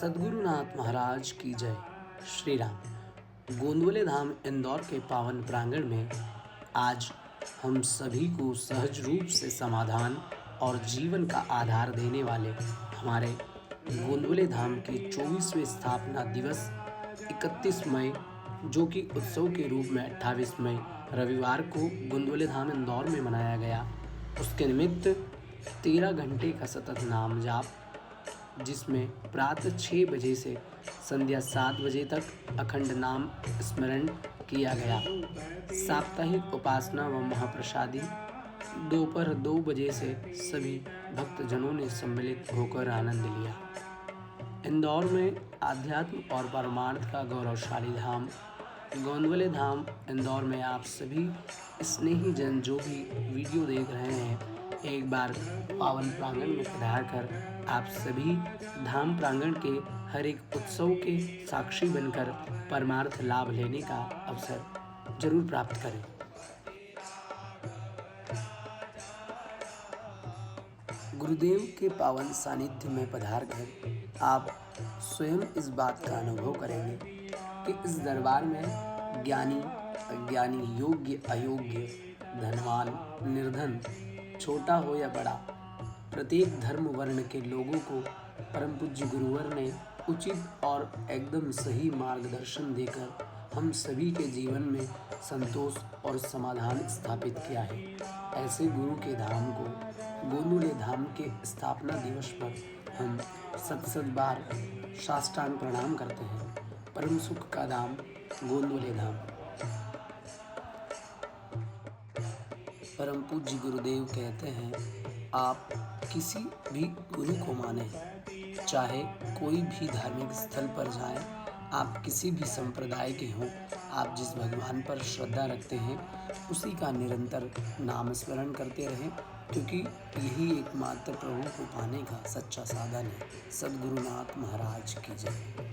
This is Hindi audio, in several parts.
सद्गुरुनाथ महाराज की जय। श्री राम। गोंदवले धाम इंदौर के पावन प्रांगण में आज हम सभी को सहज रूप से समाधान और जीवन का आधार देने वाले हमारे गोंदवले धाम के 24वें स्थापना दिवस 31 मई, जो कि उत्सव के रूप में 28 मई रविवार को गोंदवले धाम इंदौर में मनाया गया, उसके निमित्त 13 घंटे का सतत नाम जाप, जिसमें प्रातः 6 बजे से संध्या 7 बजे तक अखंड नाम स्मरण किया गया। साप्ताहिक उपासना व महाप्रसादी दोपहर 2 बजे से सभी भक्तजनों ने सम्मिलित होकर आनंद लिया। इंदौर में आध्यात्म और परमार्थ का गौरवशाली धाम गोंदवले धाम इंदौर में आप सभी स्नेही जन जो भी वीडियो देख रहे हैं, एक बार पावन प्रांगण में पधार कर आप सभी धाम प्रांगण के हर एक उत्सव के साक्षी बनकर परमार्थ लाभ लेने का अवसर जरूर प्राप्त करें। गुरुदेव के पावन सानिध्य में पधार कर आप स्वयं इस बात का अनुभव करेंगे कि इस दरबार में ज्ञानी अज्ञानी, योग्य अयोग्य, धनवान निर्धन, छोटा हो या बड़ा, प्रत्येक धर्म वर्ण के लोगों को परम पूज्य गुरुवर ने उचित और एकदम सही मार्गदर्शन देकर हम सभी के जीवन में संतोष और समाधान स्थापित किया है। ऐसे गुरु के धाम को गोंदवले धाम के स्थापना दिवस पर हम सत बार साष्टांग प्रणाम करते हैं। परम सुख का धाम गोंदवले धाम। परम पूज्य गुरुदेव कहते हैं, आप किसी भी गुरु को माने, चाहे कोई भी धार्मिक स्थल पर जाएं, आप किसी भी संप्रदाय के हों, आप जिस भगवान पर श्रद्धा रखते हैं उसी का निरंतर नाम स्मरण करते रहें, क्योंकि यही एकमात्र प्रभु को पाने का सच्चा साधन है। सद्गुरुनाथ महाराज की जय।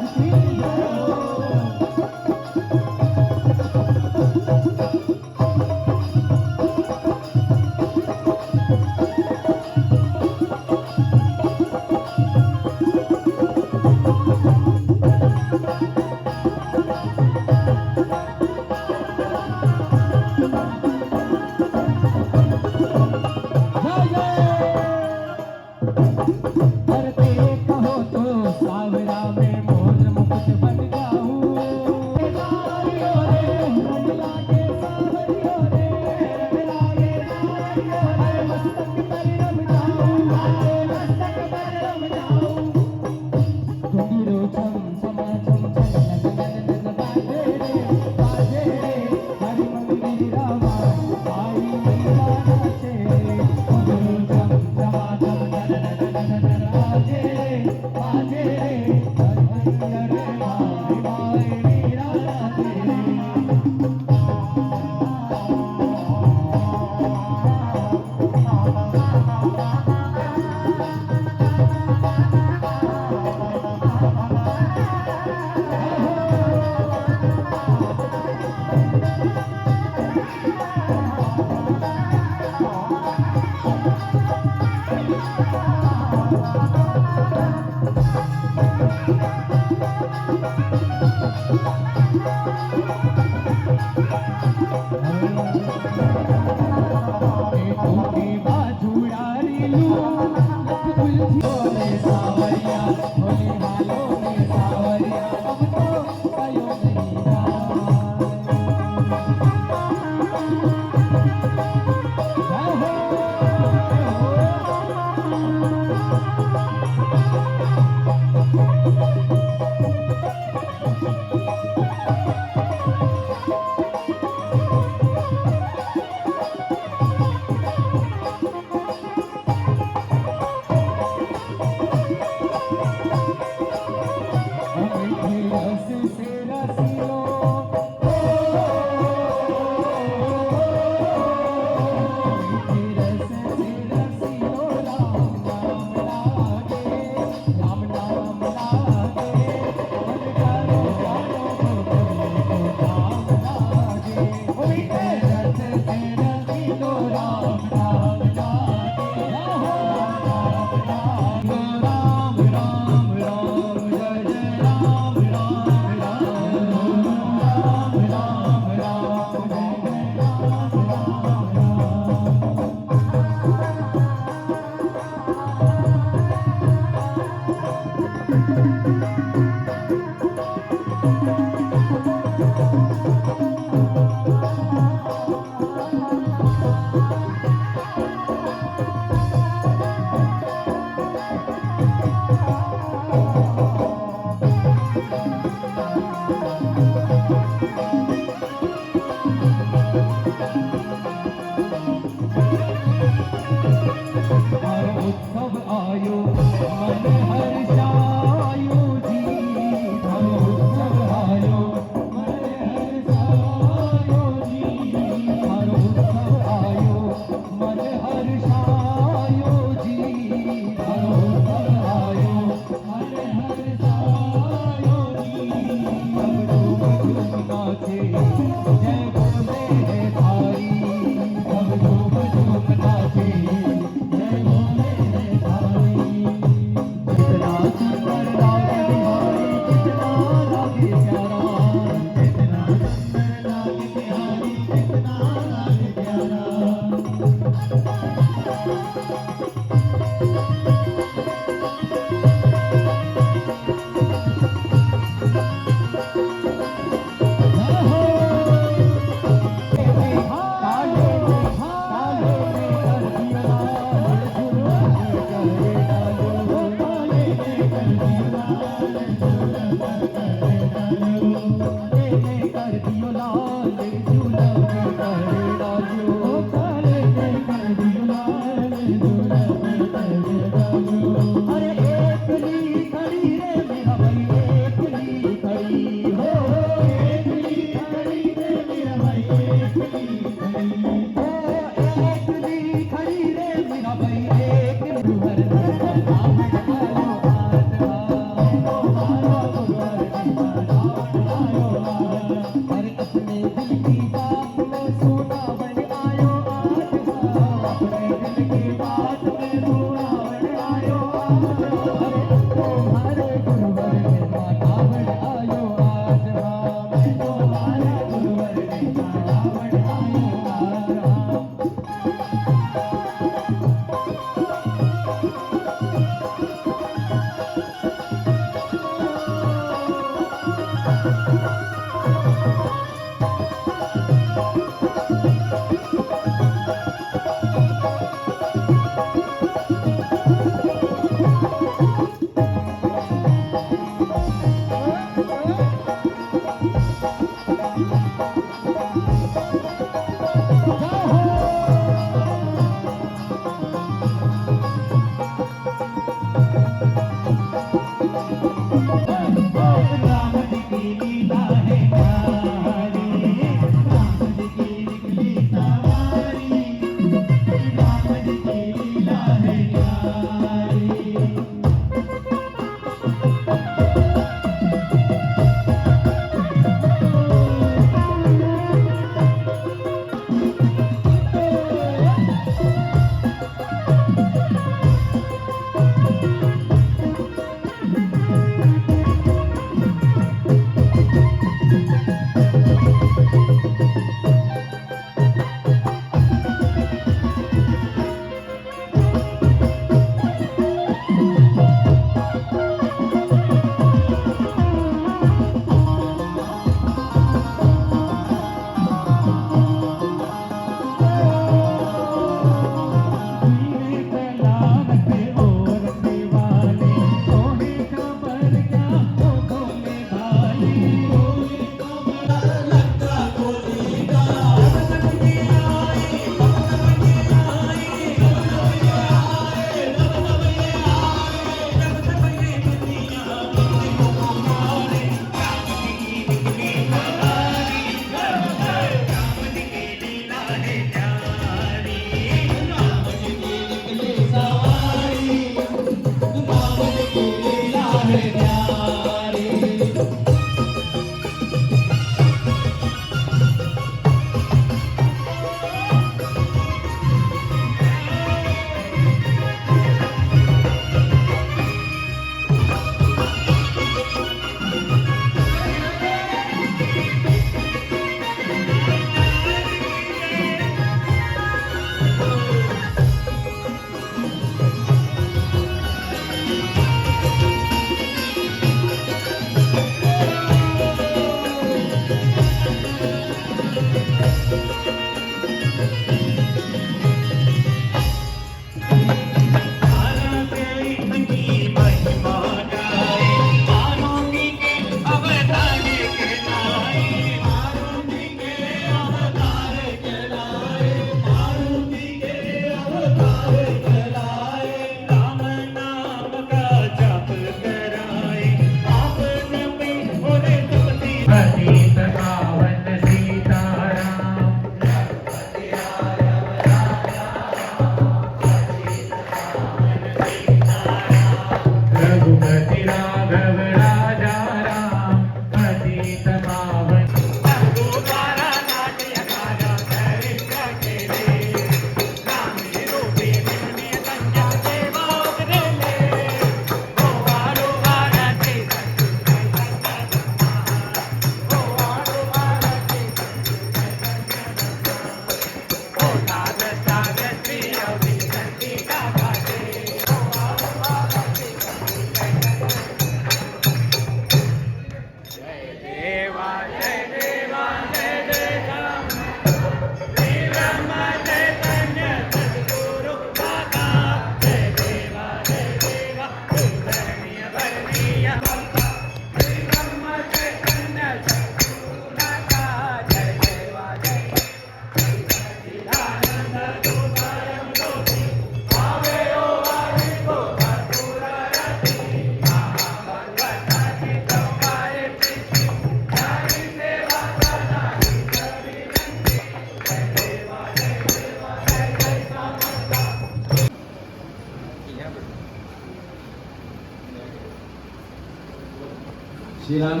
श्री राम।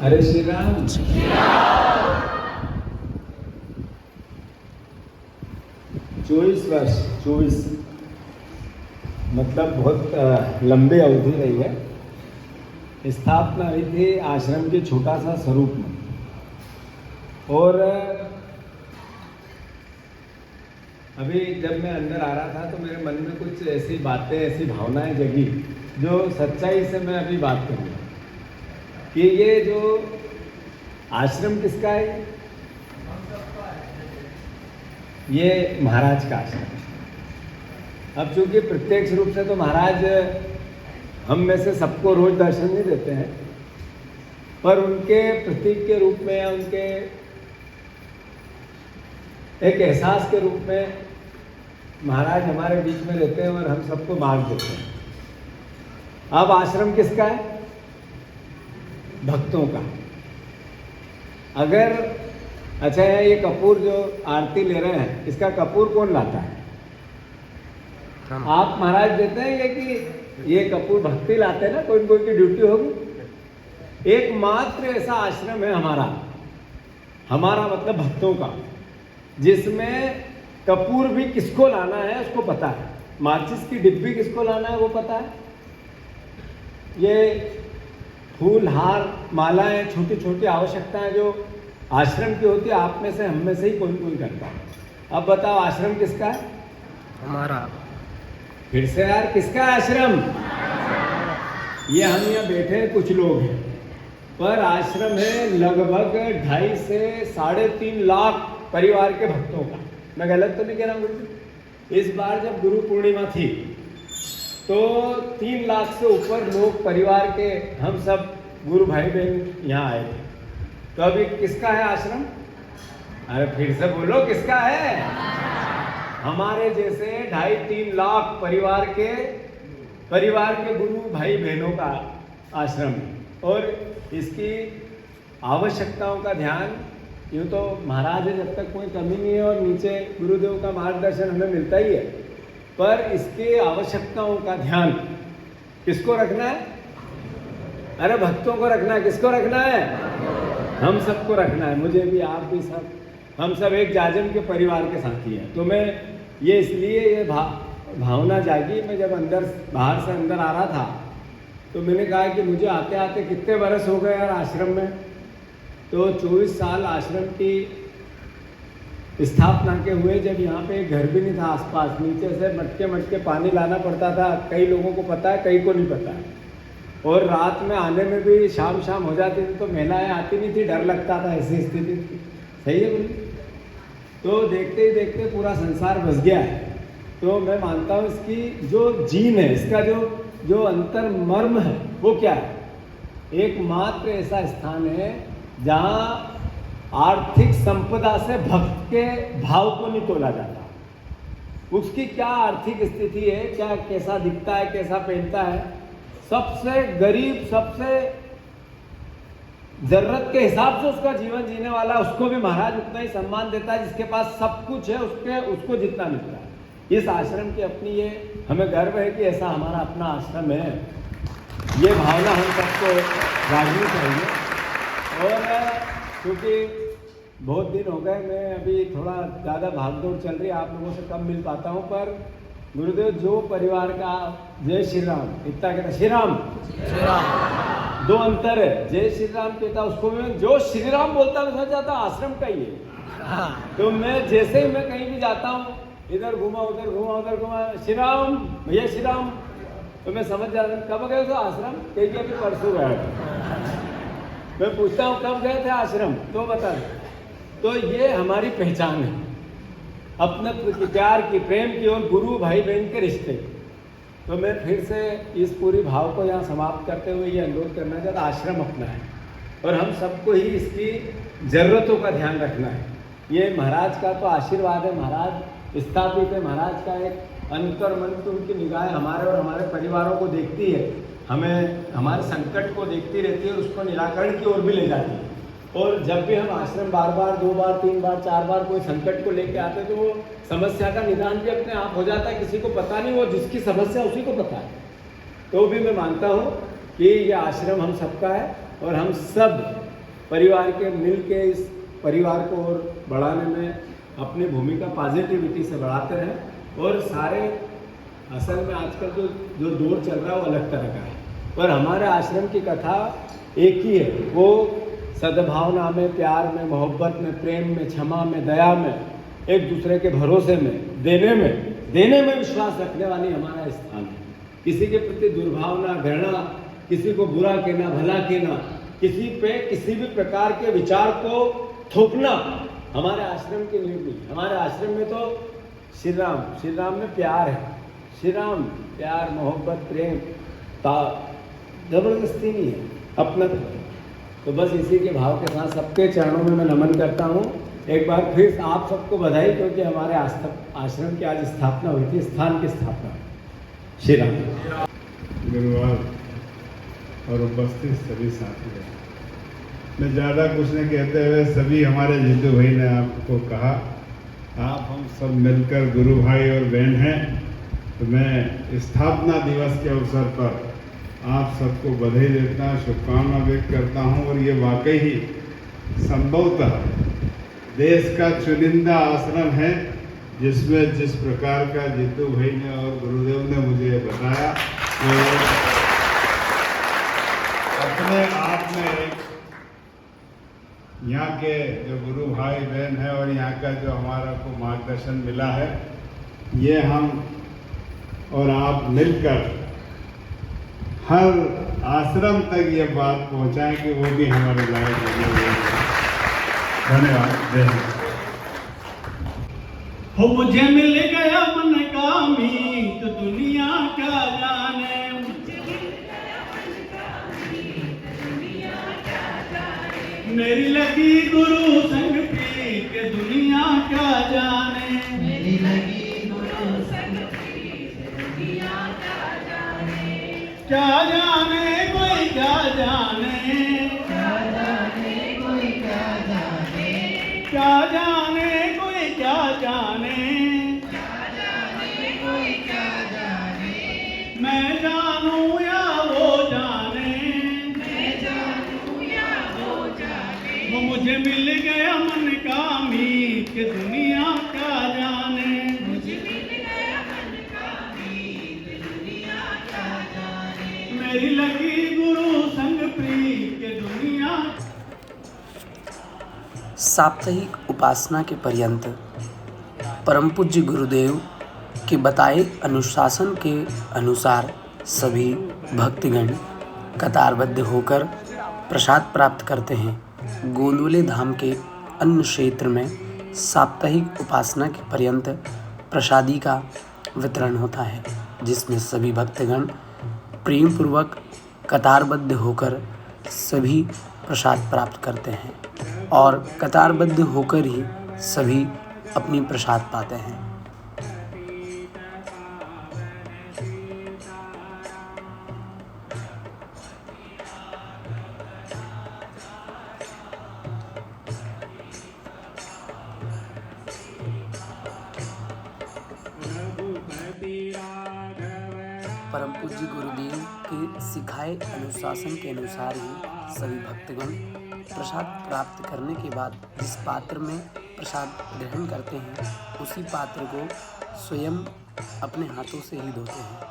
अरे श्री राम। 24 वर्ष 24 मतलब बहुत लंबी अवधि रही है। स्थापना हुई थी आश्रम के छोटा सा स्वरूप में, और अभी जब मैं अंदर आ रहा था तो मेरे मन में कुछ ऐसी बातें, ऐसी भावनाएं जगी जो सच्चाई से मैं अभी बात करूँगा कि ये जो आश्रम किसका है, ये महाराज का आश्रम है। अब चूंकि प्रत्यक्ष रूप से तो महाराज हम में से सबको रोज दर्शन नहीं देते हैं, पर उनके प्रतीक के रूप में या उनके एक एहसास के रूप में महाराज हमारे बीच में रहते हैं और हम सबको मार्ग देते हैं। अब आश्रम किसका है? भक्तों का। अगर अच्छा है, ये कपूर जो आरती ले रहे हैं, इसका कपूर कौन लाता है? आप महाराज देते हैं ये कि ये कपूर भक्ति लाते हैं ना, कोई कोई की ड्यूटी होगी। एकमात्र ऐसा आश्रम है हमारा मतलब भक्तों का, जिसमें कपूर भी किसको लाना है उसको पता है, माचिस की डिब्बी किसको लाना है वो पता है, ये फूल हार मालाएं छोटी छोटी आवश्यकताएं जो आश्रम की होती है, आप में से हम में से ही कोई कोई करता है। अब बताओ आश्रम किसका है? हमारा। फिर से यार, किसका है आश्रम? ये हम यहाँ बैठे कुछ लोग हैं, पर आश्रम है लगभग 2.5 से 3.5 लाख परिवार के भक्तों का। मैं गलत तो नहीं कह रहा हूँ? इस बार जब गुरु पूर्णिमा थी तो 3 लाख से ऊपर लोग परिवार के हम सब गुरु भाई बहन यहाँ आए थे। तो अभी किसका है आश्रम? अरे फिर से बोलो, किसका है? हमारे जैसे 2.5-3 लाख परिवार के गुरु भाई बहनों का आश्रम है। और इसकी आवश्यकताओं का ध्यान, यूँ तो महाराज है जब तक कोई कमी नहीं है और नीचे गुरुदेव का मार्गदर्शन हमें मिलता ही है, पर इसके आवश्यकताओं का ध्यान किसको रखना है? अरे भक्तों को रखना है। किसको रखना है? हम सबको रखना है। मुझे भी, आप भी, सब हम सब एक जाजम के परिवार के साथी हैं। तो मैं ये इसलिए ये भावना जागी, मैं जब बाहर से अंदर आ रहा था तो मैंने कहा कि मुझे आते आते कितने बरस हो गए यार आश्रम में। तो 24 साल आश्रम की स्थापना के हुए, जब यहाँ पे घर भी नहीं था आसपास, नीचे से मटके पानी लाना पड़ता था। कई लोगों को पता है, कई को नहीं पता है। और रात में आने में भी शाम हो जाती थी तो महिलाएं आती नहीं थी, डर लगता था, ऐसी स्थिति थी। सही है बोली? तो देखते ही देखते पूरा संसार बस गया है। तो मैं मानता हूँ इसकी जो जीन है, इसका जो अंतर मर्म है वो क्या है? एकमात्र ऐसा स्थान है जहाँ आर्थिक संपदा से भक्त के भाव को नहीं तोला जाता। उसकी क्या आर्थिक स्थिति है, क्या कैसा दिखता है, कैसा पहनता है, सबसे गरीब, सबसे जरूरत के हिसाब से उसका जीवन जीने वाला, उसको भी महाराज उतना ही सम्मान देता है जिसके पास सब कुछ है, उसको जितना मिलता है। इस आश्रम की अपनी ये हमें गर्व है कि ऐसा हमारा अपना आश्रम है। ये भावना हम सबको जागनी चाहिए। और क्योंकि बहुत दिन हो गए, मैं अभी थोड़ा ज़्यादा भागदौड़ चल रही है, आप लोगों से कम मिल पाता हूँ, पर गुरुदेव जो परिवार का जय श्री राम इतना कहता, श्री राम दो अंतर है। जय श्री राम कहता उसको मैं जो श्री राम बोलता मैं समझ जाता आश्रम का ही है। तो मैं जैसे ही मैं कहीं भी जाता हूँ, इधर घूमा उधर घूमा, श्री राम भैया श्री राम, तो मैं समझ जाता हूँ कब गए थे आश्रम? कहीं अभी परसों गया था। मैं पूछता हूँ कब गए थे आश्रम, तो बता। तो ये हमारी पहचान है, अपनत्व की, प्यार की, प्रेम की और गुरु भाई बहन के रिश्ते। तो मैं फिर से इस पूरी भाव को यहाँ समाप्त करते हुए ये अनुरोध करना चाहता, आश्रम अपना है और हम सबको ही इसकी ज़रूरतों का ध्यान रखना है। ये महाराज का तो आशीर्वाद है, महाराज स्थापित है, महाराज का एक अंतर मन की उनकी निगाहें हमारे और हमारे परिवारों को देखती है, हमें हमारे संकट को देखती रहती है और उसको निराकरण की ओर भी ले जाती है। और जब भी हम आश्रम बार 2 बार 3 बार 4 बार कोई संकट को लेके आते हैं तो वो समस्या का निदान भी अपने आप हो जाता है। किसी को पता नहीं, वो जिसकी समस्या उसी को पता है। तो भी मैं मानता हूँ कि ये आश्रम हम सबका है और हम सब परिवार के मिल के इस परिवार को और बढ़ाने में अपनी भूमिका पॉजिटिविटी से बढ़ाते रहें। और सारे असल में आजकल जो दौर चल रहा है वो अलग तरह का है, पर हमारे आश्रम की कथा एक ही है, वो सद्भावना में, प्यार में, मोहब्बत में, प्रेम में, क्षमा में, दया में, एक दूसरे के भरोसे में, देने में विश्वास रखने वाली हमारा स्थान है। किसी के प्रति दुर्भावना, घृणा, किसी को बुरा कहना, भला कहना, किसी पे किसी भी प्रकार के विचार को थोपना हमारे आश्रम की नींव नहीं। हमारे आश्रम में तो श्री राम में प्यार है। श्री राम प्यार, मोहब्बत, प्रेम, जबरदस्ती नहीं है, अपना। तो बस इसी के भाव के साथ सबके चरणों में मैं नमन करता हूँ। एक बार फिर आप सबको बधाई, क्योंकि हमारे आश्रम की आज स्थापना हुई थी, स्थान की स्थापना। श्री राम। गुरुवार और उपस्थित सभी साथियों, मैं ज़्यादा कुछ नहीं कहते हुए, सभी हमारे जीतू भाई ने आपको कहा, आप हम सब मिलकर गुरु भाई और बहन हैं। तो मैं स्थापना दिवस के अवसर पर आप सबको बधाई देता हूँ, शुभकामना व्यक्त करता हूँ। और ये वाकई ही संभवतः देश का चुनिंदा आश्रम है जिसमें जिस प्रकार का जीतू भाई ने और गुरुदेव ने मुझे बताया, तो अपने आप में एक यहाँ के जो गुरु भाई बहन है और यहाँ का जो हमारा को मार्गदर्शन मिला है, ये हम और आप मिलकर हर आश्रम तक ये बात पहुँचाएं कि वो भी हमारे लायक बने हुए हैं। धन्यवाद। जय हिंद। हो मुझे मिल गया मन का मीत, दुनिया क्या जाने। मेरी लगी गुरु संग प्रीत, दुनिया क्या जाने। मेरी लगी गुरु संग प्रीत, दुनिया क्या जाने। क्या जाने कोई क्या जाने, क्या जाने कोई क्या जाने, क्या जाने कोई क्या जाने, क्या जाने कोई क्या जाने। मैं जानूं या वो जाने, मैं जानूं या वो जाने। वो मुझे मिल गया मन का मीत, कि दुनिया क्या जाने। मुझे मिल गया मन का मीत, दुनिया क्या जाने। मेरी लगी गुरु संग प्रीत, कि दुनिया। साप्ताहिक उपासना के पर्यंत परम पूज्य गुरुदेव के बताए अनुशासन के अनुसार सभी भक्तगण कतारबद्ध होकर प्रसाद प्राप्त करते हैं। गोंदवले धाम के अन्य क्षेत्र में साप्ताहिक उपासना के पर्यंत प्रसादी का वितरण होता है, जिसमें सभी भक्तगण प्रेम पूर्वक कतारबद्ध होकर सभी प्रसाद प्राप्त करते हैं और कतारबद्ध होकर ही सभी अपनी प्रसाद पाते हैं। परम पूज्य गुरुदेव के सिखाए अनुशासन के अनुसार ही सभी भक्तगण प्रसाद प्राप्त करने के बाद जिस पात्र में प्रसाद ग्रहण करते हैं, उसी पात्र को स्वयं अपने हाथों से ही धोते हैं।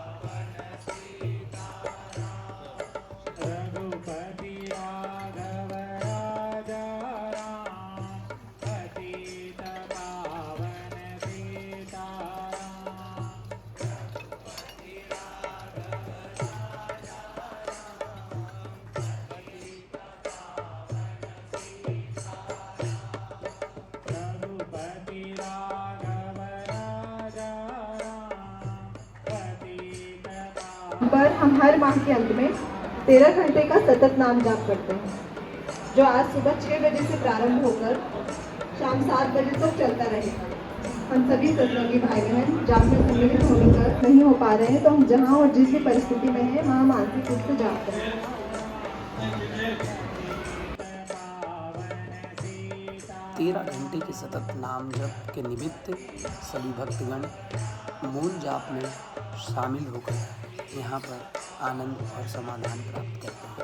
पर हम हर माह के अंत में 13 घंटे का सतत नाम जाप करते हैं, जो आज सुबह 6 बजे से प्रारंभ होकर शाम 7 बजे तक चलता रहेगा। हम सभी सत्संगी भाई बहन जाप में सम्मिलित होकर नहीं हो पा रहे हैं, तो हम जहाँ और जिस भी परिस्थिति में हैं वहाँ मानसिक रूप से जाप करें। 13 घंटे के सतत नाम जप के निमित्त सभी भक्तगण मौन जाप में शामिल होकर यहाँ पर आनंद और समाधान प्राप्त करते हैं।